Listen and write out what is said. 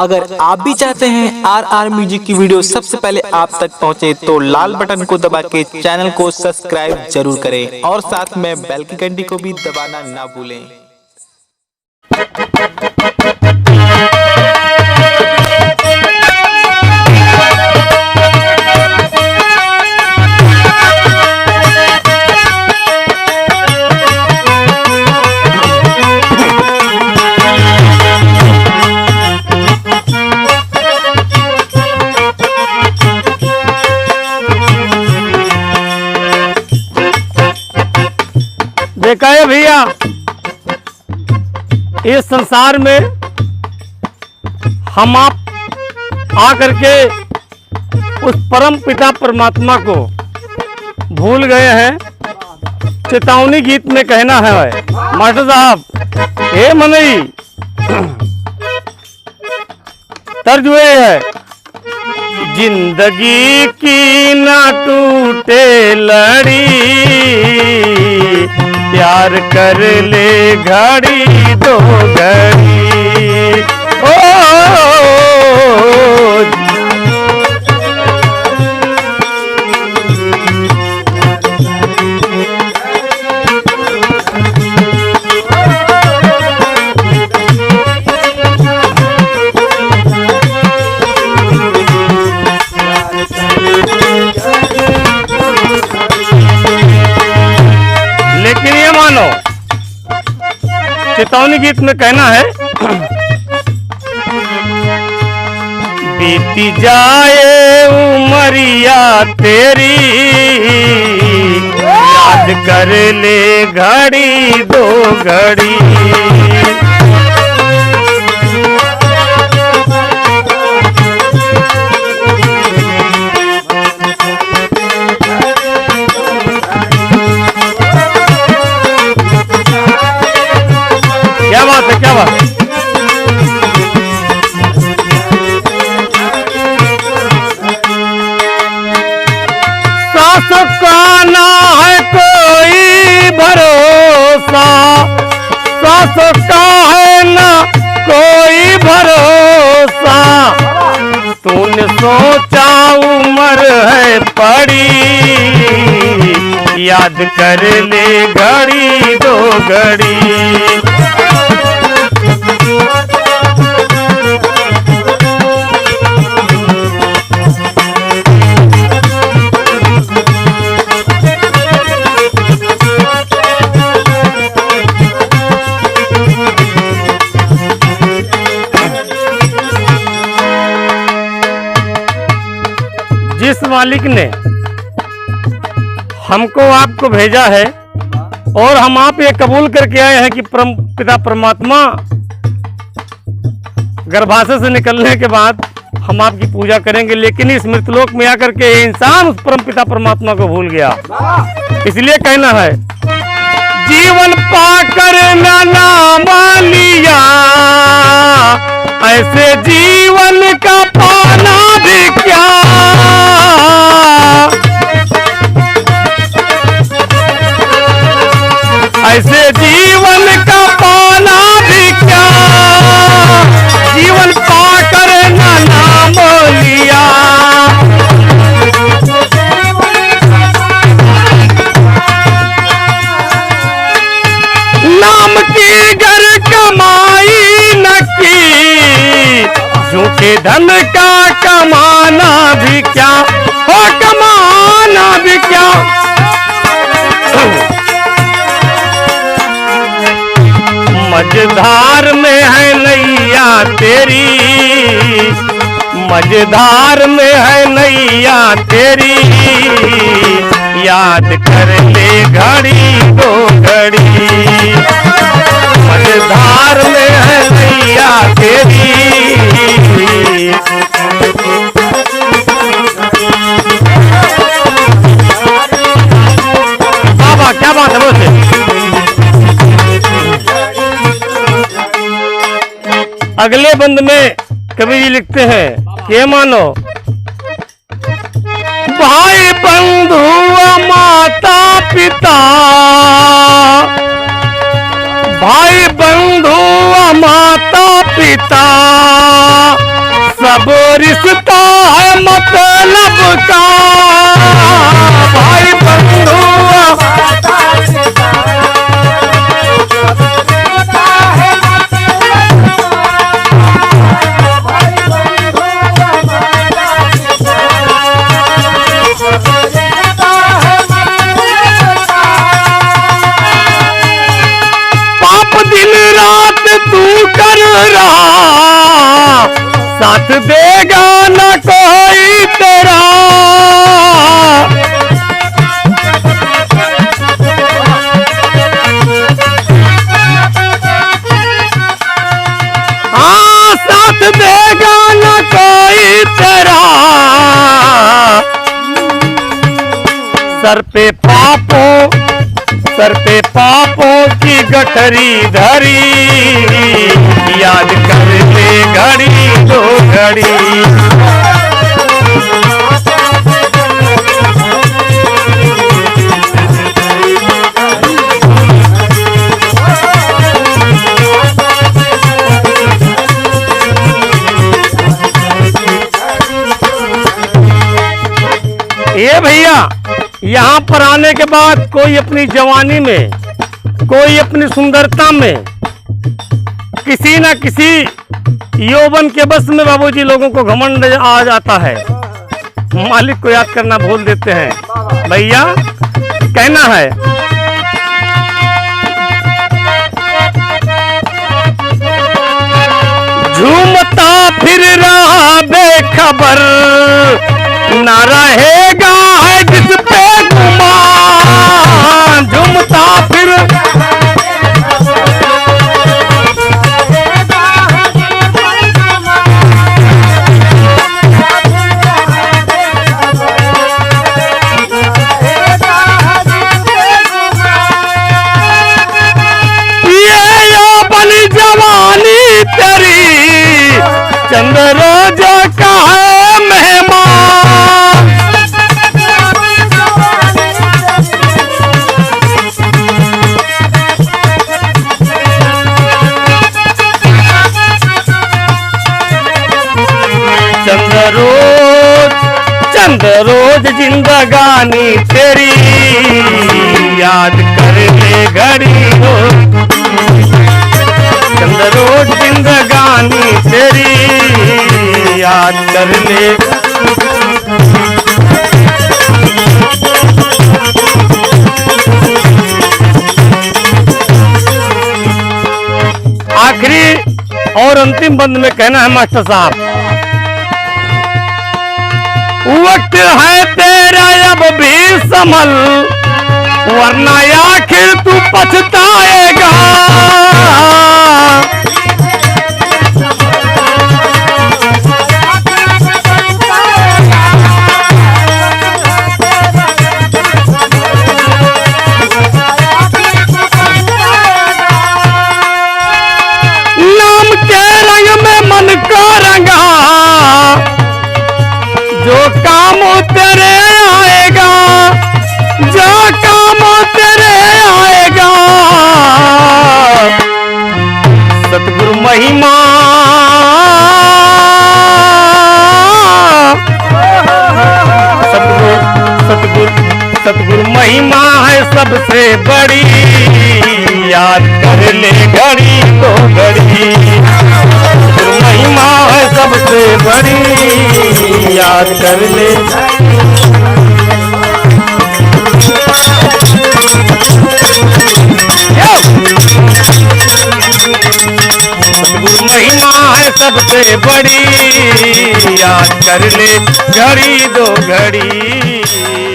अगर आप भी चाहते हैं आर आर म्यूजिक की वीडियो सबसे पहले आप तक पहुंचे तो लाल बटन को दबा के चैनल को सब्सक्राइब जरूर करें और साथ में बेल की घंटी को भी दबाना ना भूलें। देखा है भैया, इस संसार में हम आप आकर के उस परम पिता परमात्मा को भूल गए हैं। चेतावनी गीत में कहना है मास्टर साहब, हे मनई, तर्ज ये है, जिंदगी की ना टूटे लड़ी, प्यार कर ले घड़ी दो घड़ी। ओ लेकिन ये मानो, चेतावनी गीत में कहना है, बीती जाए उमरिया तेरी, याद कर ले घड़ी दो घड़ी। क्या बात है, क्या बात है। सांसों का ना है कोई भरोसा, सांसों का है ना कोई भरोसा, तूने सोचा उम्र है पड़ी, याद कर ले घड़ी दो घड़ी। जिस मालिक ने हमको आपको भेजा है और हम आप ये कबूल करके आए हैं कि परम पिता परमात्मा गर्भाशय से निकलने के बाद हम आपकी पूजा करेंगे, लेकिन इस मृतलोक में आकर के इंसान उस परम पिता परमात्मा को भूल गया। इसलिए कहना है, जीवन पाकर नाम लिया, ऐसे जीवन का पाना भी क्या, ऐसे जीवन का पाना भी क्या, जीवन पाकर ना नाम लिया। नाम की घर कमाई न की, झूठे धन का कमाना भी क्या, हो कमाना भी क्या। मझधार में है नैया तेरी, मझधार में है नैया तेरी, याद कर ले घड़ी दो घड़ी। मझधार में है नैया तेरी, बाबा क्या बात है बोलते। अगले बंद में कवि जी लिखते हैं कि मानो, भाई बंधु माता पिता, भाई बंधु माता पिता, रिश्ता है मतलब का भाई बंधु पाप दिन रात तू कर रहा साथ देगा न कोई तेरा हाँ साथ देगा न कोई तेरा सर पे पापों की गठरी धरी याद कर ले घड़ी दो घड़ी ये भैया यहाँ पर आने के बाद कोई अपनी जवानी में कोई अपनी सुंदरता में किसी न किसी यौवन के बस में बाबूजी लोगों को घमंड आ जाता है, मालिक को याद करना भूल देते हैं। भैया कहना है झूमता फिर रहा बेखबर ना रहेगा है जिस पे गुमान झूमता फिर जवानी तेरी चंद रोज का है मेहमान चंद रोज जिंदगानी तेरी याद कर ले घड़ी हो चंद रोज जिंदगानी तेरी याद कर ले आखिरी और अंतिम बंद में कहना है मास्टर साहब वक्त है तेरा अब भी संभल वरना आखिर तू पछताएगा नाम के रंग में मन को रंगा जो काम तेरे आएगा जो काम तेरे आएगा सतगुरु महिमा सतगुरु महिमा है सबसे बड़ी याद कर ले घड़ी तो घड़ी सतगुरु महिमा है सबसे बड़ी याद कर ले सतगुरु महिमा है सबसे बड़ी याद कर ले घड़ी दो घड़ी।